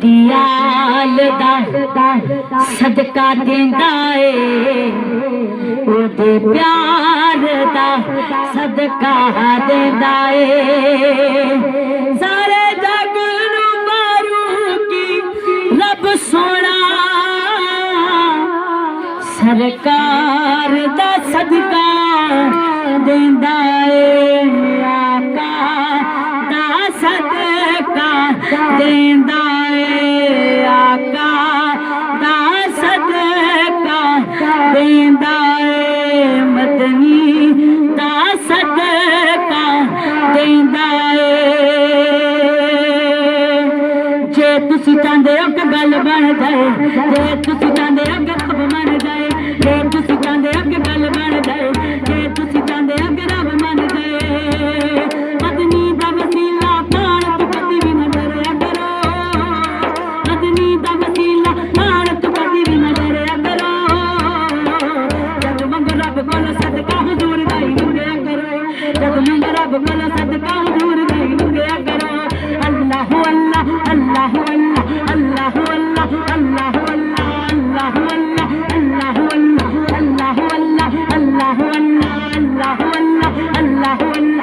दियाल दा सदका देंदा ए ओदे प्यार दा सदका देंदा ए सारे जग नू मारू की रब सोना सरकार दा सदका देंदा ए आका दा सदका देंदा ए आका दा सदका देंदा ए मदनी दा सदका देंदा ए जे तुसी चाहंदे हो कि गल बन जाए जे तुसी चाहंदे हो कि रब मन जाए जे तुसी चाहंदे हो कि गल बन जाए जे तुसी चाहंदे हो कि रब मन जाए मदनी दा वसीला पाण तू कदी भी न डरिया करो मदनी दा वसीला पाण तू कदी भी न डरिया करो जग मंग रब कोल सदका हुजूर दा ही मंगया करो जग मंग रब कोल सदका हुजूर दा ही मंगया करो अल्लाह अल्लाह अल्लाह अल्लाह अल्लाह अल्लाह अल्लाह अल्लाह अल्लाह अल्लाह अल्लाह अल्लाह अल्लाह अल्लाह अल्लाह अल्लाह अल्लाह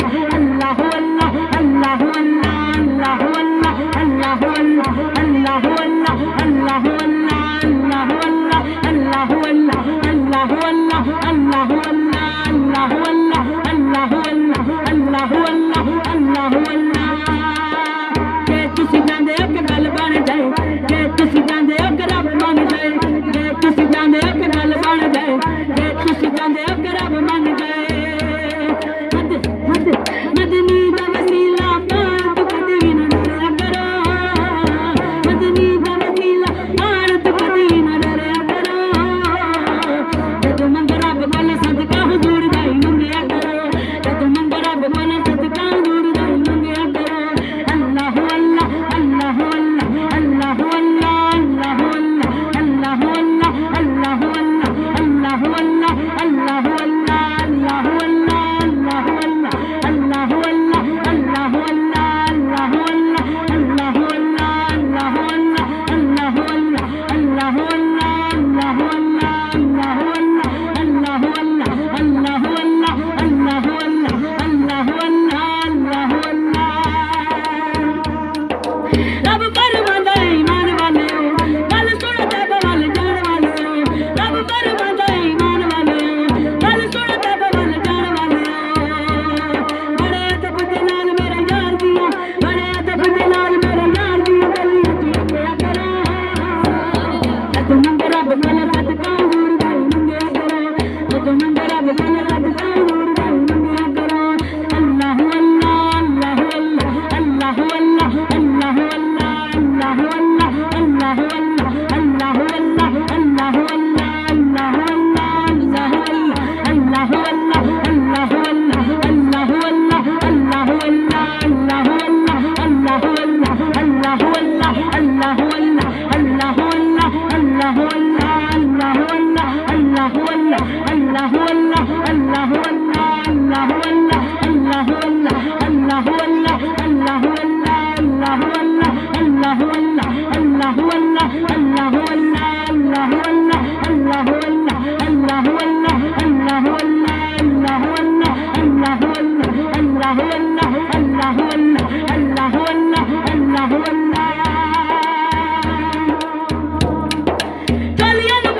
अल्लाह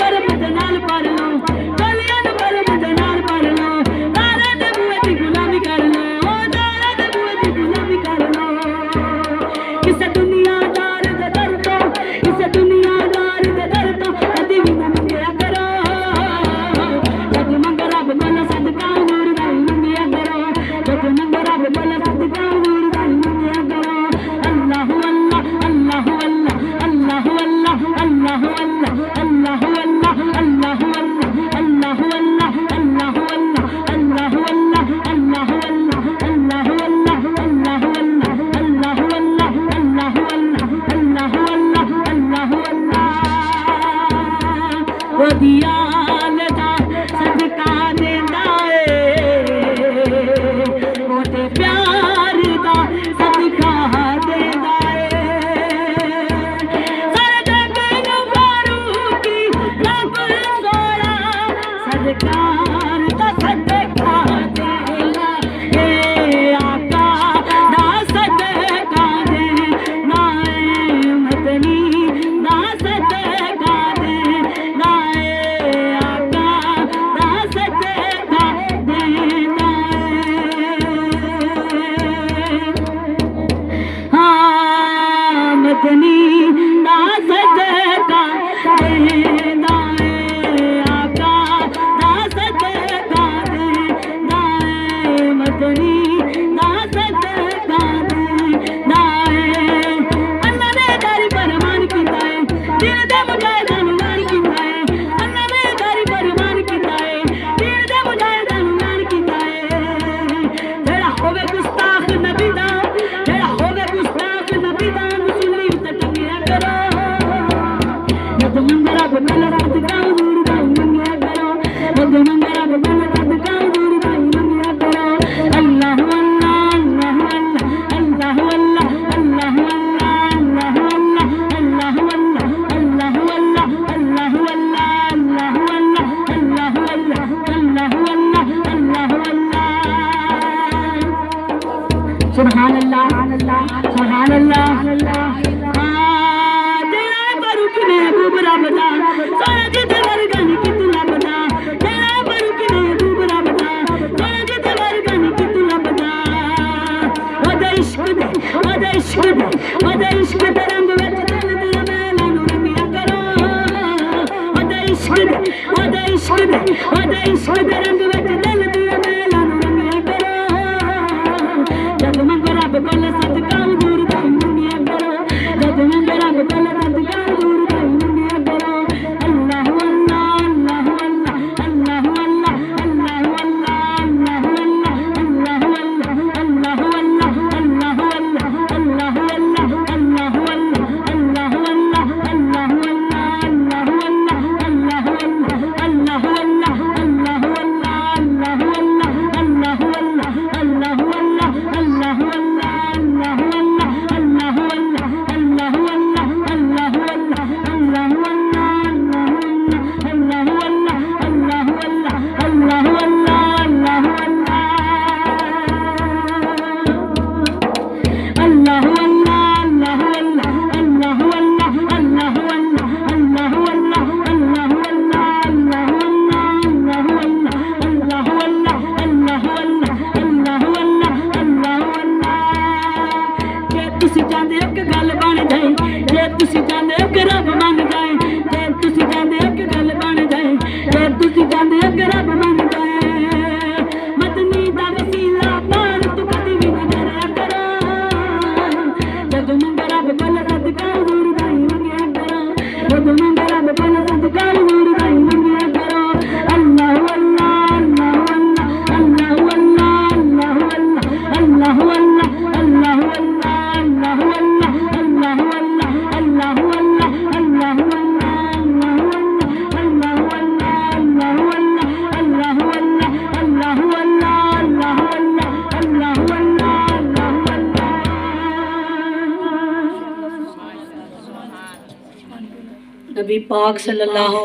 अल्लाह मदनी दा सदका देंदा है आका दा सदका देंदा है मदनी दा सदका देंदा है अल्लाह ने दारी फरमान कीता है दिल दे मुजाहिदां नूं मान कीता है अल्लाह ने दारी फरमान कीता है दिल दे मुजाहिदां नूं मान कीता है जेड़ा होवे गुस्ताख नबी दा जेड़ा होवे गुस्ताख नबी दा मुसल्ली ते टंगिया करो जद मंगरा बदल सदका दूर दा मंगिया करो जद मंगरा बदल सदका दूर दा मंगिया करो अल्लाह अल्लाह अल्लाह अल्लाह अल्लाह अल्लाह अल्लाह अल्लाह अल्लाह अल्लाह अल्लाह अल्लाह अल्लाह अल्लाह सुभान अल्लाह सुभान अल्लाह तेरा फरूक ने गुबरा बता सोना जिते वर्गन की तुला बता तेरा फरूक ने गुबरा बता सोना जिते वर्गन की तुला बता ओदे इश्क दे रंग विच दिल दिया मेला नूं रंगिया करो ओदे इश्क दे रंग विच दिल दिया मेला नूं रंगिया करो जद मंगो रब कोल सदका दूर दा मंगिया करो जद मंगो रब कोल सदका दूर दा मंगिया करो अल्लाह अल्लाह अल्लाह अल्लाह अल्लाह अल्लाह अल्लाह अल्लाह अल्लाह अल्लाह अल्लाह अल्लाह अल्लाह अल्लाह अल्लाह तुसी चाहते हो कि गल बन जाए जे तुसी चाहते हो कि रब बन जाए जे तुसी चाहते हो कि गल बन जाए जे तुसी चाहते हो कि रब बन जाए मदनी दा वसीला पार तू कदी भी ना डरिया करो जद मंग रब कोल सदका दूर दा मंगिया करो जद मंग रब कोल सदका दूर दा मंगिया करो अल्लाह अल्लाह अल्लाह अल्लाह अल्लाह अल्लाह अल्लाह नबी पाक सल्लल्लाहु